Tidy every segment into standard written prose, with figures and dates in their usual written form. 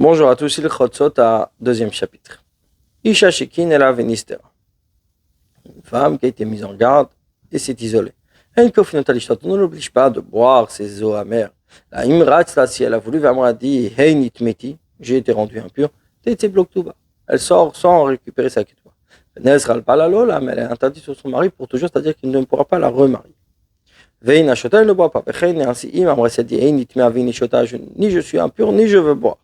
Bonjour à tous, il Chotzot à deuxième chapitre. Isha Shekin Ela Venistera. Une femme qui a été mise en garde et s'est isolée. Elle ne l'oblige pas de boire ses eaux amères. La Imratz, là, si elle a voulu, vraiment a dit Hey Nitmeti, j'ai été rendu impur, Tete Bloktuba. Elle sort sans récupérer sa ketouba. Nezral Balalola, mais elle est interdite sur son mari pour toujours, c'est-à-dire qu'il ne pourra pas la remarier. Veina Shota, elle ne boit pas. Vechein, ainsi, Imam s'est dit Hey Nitmea Vini Shota, ni je suis impur, ni je veux boire.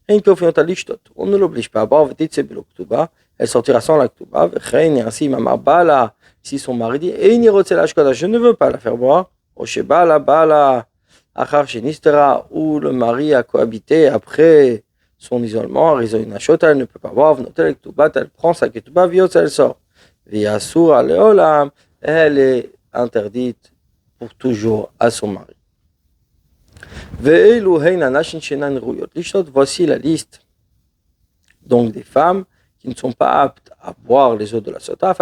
On ne l'oblige pas à boire, elle sortira sans la ktuba, et ainsi bala, si son mari dit, je ne veux pas la faire boire, où le mari a cohabité après son isolement, elle ne peut pas boire, elle prend sa ktuba, elle sort. Elle est interdite pour toujours à son mari. Voici la liste donc des femmes qui ne sont pas aptes à boire les eaux de la sota,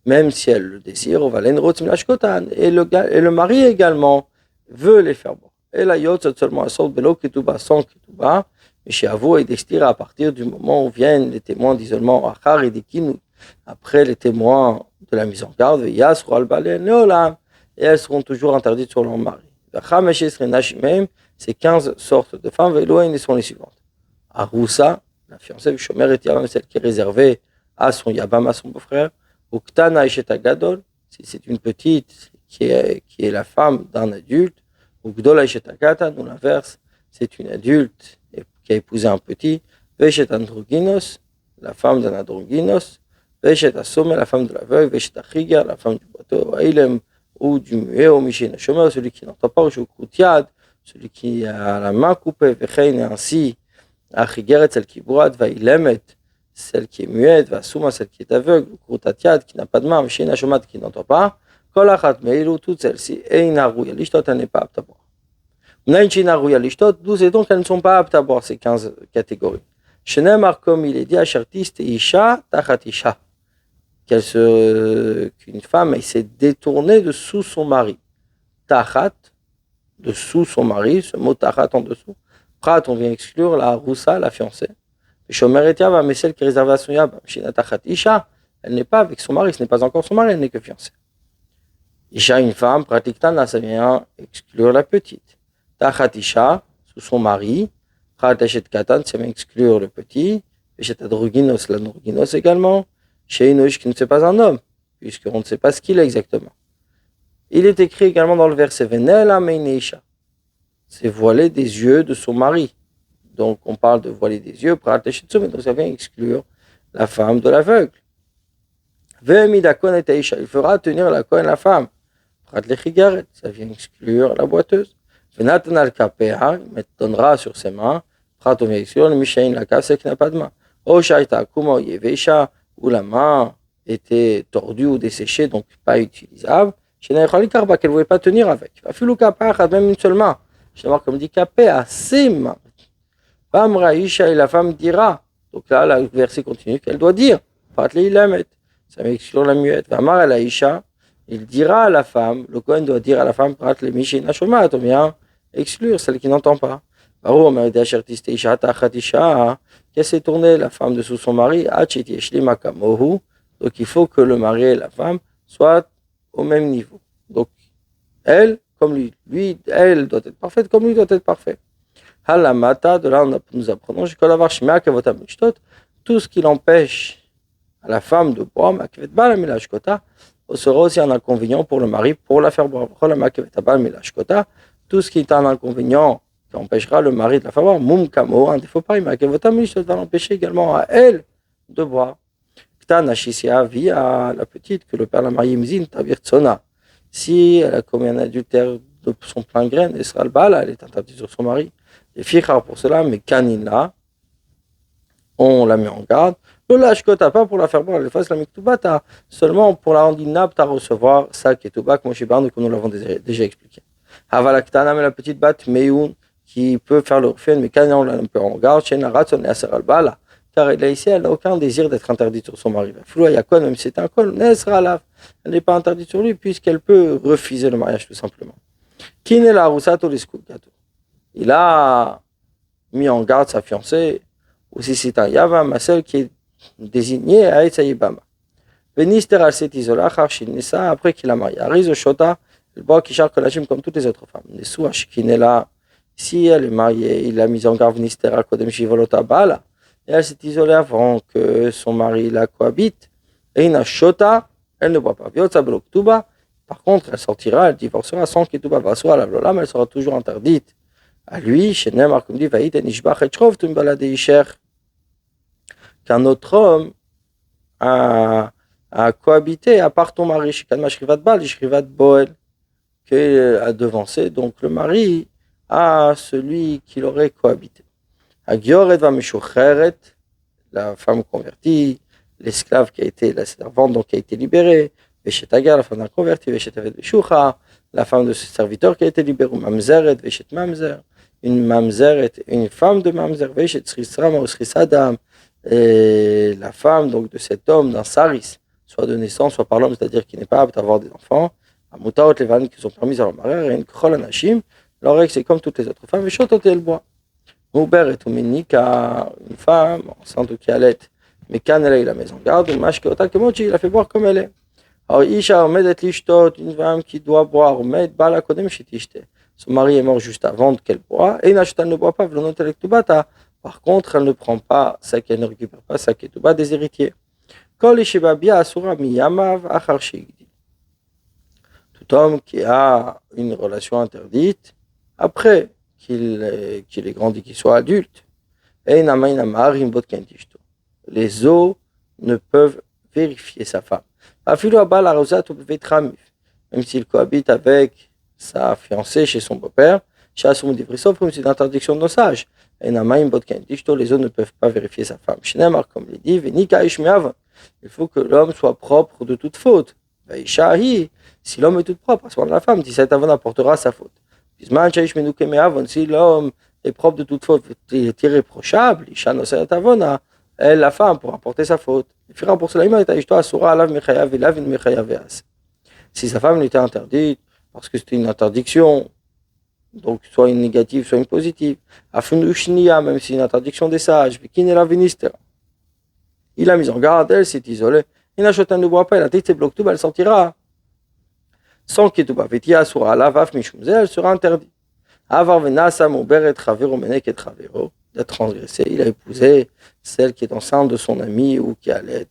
même si elles le désirent, et le mari également veut les faire boire. Et la yot seulement sans ketouba, mais chez Avou et d'extira à partir du moment où viennent les témoins d'isolement, après les témoins de la mise en garde, et elles seront toujours interdites sur leur mari. C'est 15 sortes de femmes, et sont les suivantes. Aroussa, la fiancée, Shomer et Yavam, celle qui est réservée à son Yabam, à son beau-frère. Uktana Isheta Gadol, si c'est une petite qui est la femme d'un adulte. Ugdola Isheta Katan, nous l'inverse, c'est une adulte qui a épousé un petit. Veshet Androgynos, la femme d'un androgynos. Veshet Asome, la femme de l'aveugle. Veshet Achiga, la femme du bateau. Ailem, ou du muet, ou Mishina Shomer, celui qui n'entend pas, ou Shukutiad, celui qui a la main coupée, Vechein, et ainsi, Achigeret, celle qui boite, Vailemet, celle qui est muette, Vasuma, celle qui est aveugle, Krutatiad, qui n'a pas de main, Mishina Shomat, qui n'entend pas, Kolachat, Meilu, toutes celles-ci, Eina Rouya Lishtot, elle n'est pas apte à boire. Mnaïchina Rouya Lishtot, 12, et donc elles ne sont pas aptes à boire ces 15 catégories. Shenemar, comme il est dit, Achartiste, Isha, Tachat Isha. Qu'une femme s'est détournée de sous son mari. Tachat, de sous son mari, ce mot tachat en dessous. Prat, on vient exclure la roussa, la fiancée. Shomer et Yava, mais celle qui est réservée à son Yabam. Shina tachat Isha, elle n'est pas avec son mari, ce n'est pas encore son mari, elle n'est que fiancée. Isha, une femme, pratiktana, ça vient exclure la petite. Tachat Isha, sous son mari. Prat Eshet Katan, ça vient exclure le petit. Eshet Adroginos, l'androgynos également. Chez Inosh qui ne sait pas un homme, puisqu'on ne sait pas ce qu'il est exactement. Il est écrit également dans le verset Venel Ameineisha, c'est voiler des yeux de son mari. Donc on parle de voiler des yeux, mais donc ça vient exclure la femme de l'aveugle. Il fera tenir la kohen la femme. Ça vient exclure la boiteuse. Venatan Kapea, il donnera sur ses mains. On vient exclure le Mishain, la cave, c'est qui n'a pas de main. Oshaita Kuma Yeveisha, où la main était tordue ou desséchée, donc pas utilisable. Chez Naïchali Karba, qu'elle ne voulait pas tenir avec. Même une seule main. Je vais comme dit Kapé, à ses mains. Femme Raïcha, et la femme dira. Donc là, le verset continue qu'elle doit dire. Ça m'exclure la muette. Vamar el Aïcha, il dira à la femme, le Kohen doit dire à la femme, Pratle Mishina Shomat, on vient exclure celle qui n'entend pas. Barou, on dit Ashertiste Isha, Tachatisha, qu'elle s'est tournée, la femme dessous son mari, donc il faut que le mari et la femme soient au même niveau. Donc, elle, comme lui, elle doit être parfaite, comme lui doit être parfait. Halamata, de là nous apprenons, tout ce qui l'empêche à la femme de boire, sera aussi un inconvénient pour le mari pour la faire boire. Tout ce qui est un inconvénient qui empêchera le mari de la faire boire, un défaut pareil, mais va l'empêcher également à elle de boire. Via la petite que le père l'a mariée, si elle a commis un adultère de son plein grain, elle sera le bal, elle est interdite sur son mari. Et fichar pour cela, mais kanina, on la met en garde. Le lâche-kota, pas pour la faire boire, elle fasse la miktubata, seulement pour la rendre inapte à recevoir sa ketouba, comme nous l'avons déjà expliqué. Havalaktana, mais la petite batte, meyoun, qui peut faire le refus, mais kanina, on la met en garde, chez Naratson et Aser al-Bala. Car elle n'a aucun désir d'être interdite sur son mari. Même si c'est un col, elle n'est pas interdite sur lui puisqu'elle peut refuser le mariage tout simplement. Il a mis en garde sa fiancée, ou si c'est un Yavam, celle qui est désignée à Etsaïbama. Venister al s'est isolé, après qu'il a marié. Arizo Shota, le bois qui charque la comme toutes les autres femmes. Nesou Ashkinela, si elle est mariée, il l'a mise en garde Venister al Kodem Shivolota Bala, et elle s'est isolée avant que son mari la cohabite. Et Ina Shota, elle ne boit pas. Viotza Bloktuba, par contre, elle sortira, elle divorcera sans Ketuba Vasura la Vlolam, elle sera toujours interdite. À lui, chez Neymar, comme dit, Vaït et Nishbach et Chrov, Tumbala de Isher, qu'un autre homme a cohabité, à part ton mari, Shikan Shrivat Bal, Shrivat Boel, qui a devancé, donc le mari à celui qui l'aurait cohabité. Agioret va Meshucheret, la femme convertie, l'esclave qui a été, la servante donc qui a été libérée, Veshet Agar, la femme d'un converti, Veshet Evet Beshucha, la femme de ce serviteur qui a été libérée, Mamzeret, Veshet Mamzer, une Mamzeret, une femme de Mamzer, Veshet Srisram ou Srisadam, et la femme donc de cet homme d'un Saris, soit de naissance, soit par l'homme, c'est-à-dire qui n'est pas apte à avoir des enfants, à Moutaot Levan qui sont permises à leur mariage, et une Krol Anashim, leur règle c'est comme toutes les autres femmes, et Shotot et le bois. Mouber est Ouminika, une femme enceinte qui allait, mais quand elle a eu la maison garde, ou Mashke Otakemochi, il a fait boire comme elle est. Alors Isha Omedet Lishtot, une femme qui doit boire, Omed Bala Kodem Shitishte. Son mari est mort juste avant qu'elle boit, et Nashtan ne boit pas, Vlonotelektubatah. Par contre, elle ne prend pas sa qu'elle ne récupère pas sa ketouba des héritiers. Tout homme qui a une relation interdite, après qu'il ait grandi, qu'il soit adulte, les os ne peuvent vérifier sa femme. Même s'il cohabite avec sa fiancée chez son beau-père, c'est une interdiction de nosage. Les os ne peuvent pas vérifier sa femme. Comme il dit, il faut que l'homme soit propre de toute faute. Si l'homme est tout propre, à ce moment la femme, cette avon apportera sa faute. Si l'homme est propre de toute faute, il est irréprochable, elle, la femme, pourra porter sa faute. Si sa femme lui était interdite, parce que c'était une interdiction, donc soit une négative, soit une positive, même si une interdiction des sages, il a mis en garde, elle s'est isolée, il ne boit pas, elle sortira sans Ketouba. Elle sera interdite. Il a transgressé, il a épousé celle qui est enceinte de son ami ou qui allait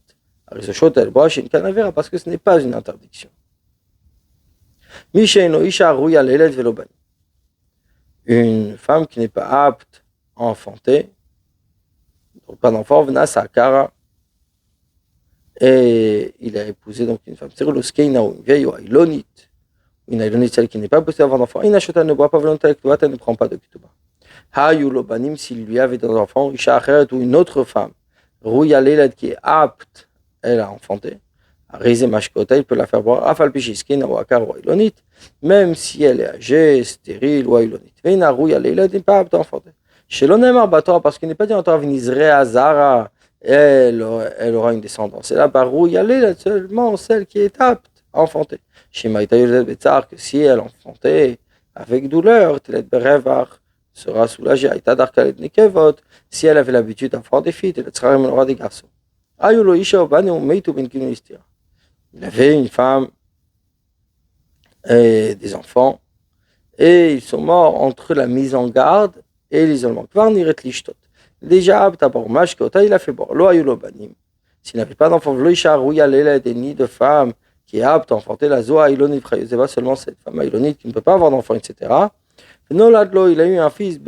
parce que ce n'est pas une interdiction. Une femme qui n'est pas apte à enfanter, donc pas d'enfant, et il a épousé donc une femme. C'est une vieille ou Ailonite. Une Ailonite, celle qui n'est pas possible d'avoir d'enfant. Inachota ne boit pas volontaire, elle ne prend pas de Ketouba. Hayulobanim, s'il lui avait des enfants, Isha Acheret ou une autre femme, Rouya Leled qui est apte, elle a enfanté. Arizé Mashkota, il peut la faire boire. Afal Pishiskin ou Akar ou Ailonite, même si elle est âgée, stérile ou Ailonite. Veina Rouya Leled n'est pas apte à enfanter. Chez l'Onemar Batora, parce qu'il n'est pas dit en Torah Vinizre Azara, elle aura une descendance. Et là, Rouya Leled, seulement celle qui est apte à enfanter. Chez Maïta Yolzet Betzar, que si elle enfantait avec douleur, Telet Berevar sera soulagée. Aïta Darkalet Nekevot, si elle avait l'habitude d'avoir des filles, Telet Srarim aura des garçons. Ayulo Isha Obane ou Meitu Ben Kinistira. Il avait une femme et des enfants, et ils sont morts entre la mise en garde et l'isolement. Kvarniret Lishtot. Déjà, Abtabar Mashkota, il a fait boire. Lo Ayulo Banim. S'il n'avait pas d'enfant, Vlo Isha Rouya Leled, et ni de femme qui est apte à enfanter la Zoa Ailonit, c'est pas seulement cette femme Ailonite qui ne peut pas avoir d'enfant, etc. Noladlo, il a eu un fils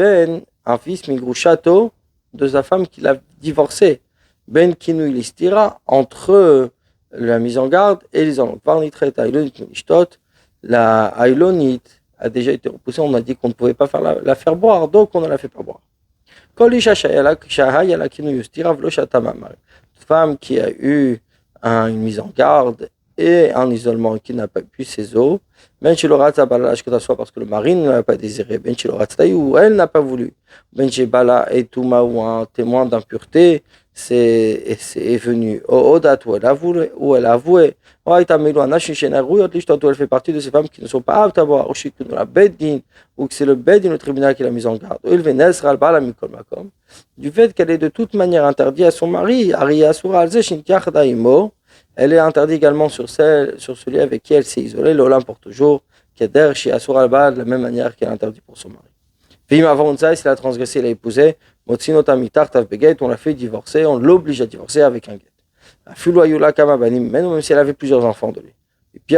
Migrushato, de sa femme qu'il a divorcé. Ben Kinu Ilistira, entre la mise en garde et les enfants. Varnitret Ailonit Milishtot, la Ailonite a déjà été repoussée, on a dit qu'on ne pouvait pas la faire boire, donc on ne la fait pas boire. Kolisha Shahayala Kinu Yustira, Vloshatamamar. Femme qui a eu une mise en garde et un isolement qui n'a pas pu ses os, ben Chiloratza Balalash que soit parce que le mari ne l'a pas désiré, ben Chiloratza ou elle n'a pas voulu, ben Chibala et Touma ou un témoin d'impureté, est venue au date où elle a avoué, où elle fait partie de ces femmes qui ne sont pas aptes à voir, ou que c'est le beddin, le tribunal qui l'a mise en garde. Du fait qu'elle est de toute manière interdite à son mari, elle est interdite également sur celui avec qui elle s'est isolée, l'olam pour toujours, de la même manière qu'elle est interdite pour son mari. S'il a transgressé, il a épousé, on l'a fait divorcer, on l'oblige à divorcer avec un guet. Même si elle avait plusieurs enfants de lui. Et puis,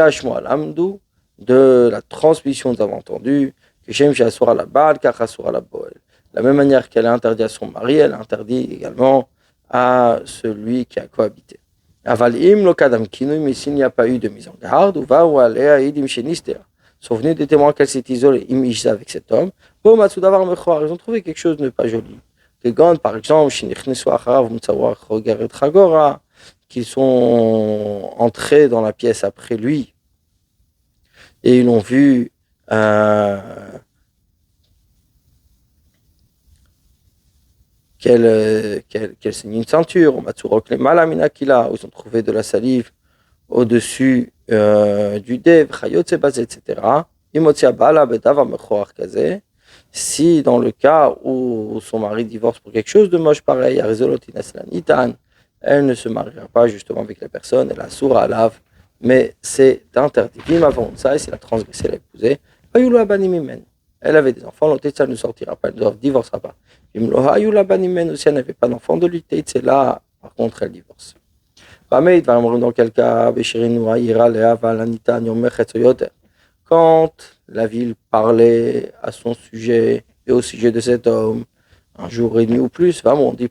de la transmission, nous avons entendu que Shem Shasura la Baal, Kachasura la Boel. De la même manière qu'elle est interdite à son mari, elle est interdite également à celui qui a cohabité. Avalim lo kadam kinui, mais s'il n'y a pas eu de mise en garde, ou va ou alea idim shenister. Sont venus des témoins qu'elle s'est isolée, imishza avec cet homme. Ils ont trouvé quelque chose de pas joli. Les gants, par exemple, qui sont entrés dans la pièce après lui et ils l'ont vu qu'elle signe une ceinture, ils ont trouvé de la salive au-dessus du dev, etc. Si dans le cas où son mari divorce pour quelque chose de moche pareil, elle ne se mariera pas justement avec la personne, elle a sourd à lave, mais c'est interdit. Avant ça, et s'il a transgressé, elle a épousé, elle avait des enfants, l'autre ne sortira pas, elle ne divorcera pas. Si elle n'avait pas d'enfant de lui, c'est là, par contre, elle divorce. Dans quel cas, quand la ville parlait à son sujet et au sujet de cet homme, un jour et demi ou plus, on dit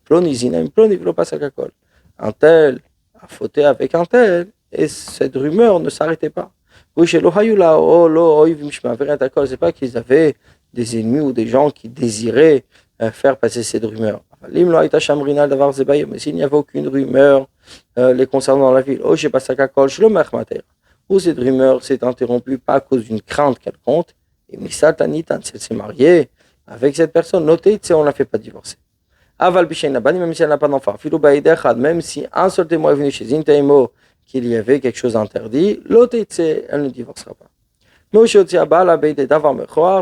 un tel a fauté avec un tel, et cette rumeur ne s'arrêtait pas. C'est pas qu'ils avaient des ennemis ou des gens qui désiraient faire passer cette rumeur. Mais s'il n'y avait aucune rumeur les concernant dans la ville, où cette rumeur s'est interrompue pas à cause d'une crainte quelconque, et Misat Anitan, si elle s'est mariée avec cette personne, notez, on ne la fait pas divorcer. Aval Bishain Nabani, même si elle n'a pas d'enfant, même si un seul témoin est venu chez Zintaimo qu'il y avait quelque chose d'interdit, elle ne divorcera pas.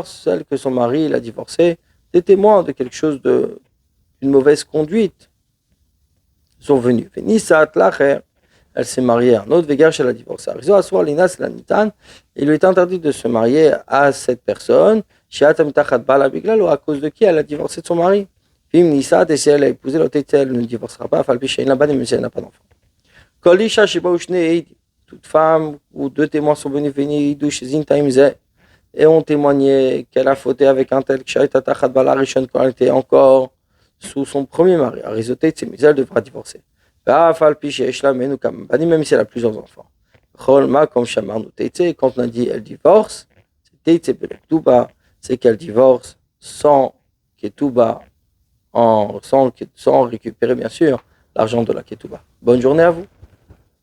Celle que son mari l'a divorcée, des témoins de quelque chose d'une mauvaise conduite sont venus. Elle s'est mariée à un autre, elle a divorcé. Il lui est interdit de se marier à cette personne, à cause de qui elle a divorcé de son mari. Et si elle a épousé l'autre, elle ne divorcera pas, même si elle n'a pas d'enfant. Toute femme ou deux témoins sont venus et ont témoigné qu'elle a fauté avec un tel quand elle était encore sous son premier mari. Elle devra divorcer. Même si elle a plusieurs enfants. Quand on a dit elle divorce, c'est qu'elle divorce sans ketouba, sans récupérer bien sûr l'argent de la ketouba. Bonne journée à vous.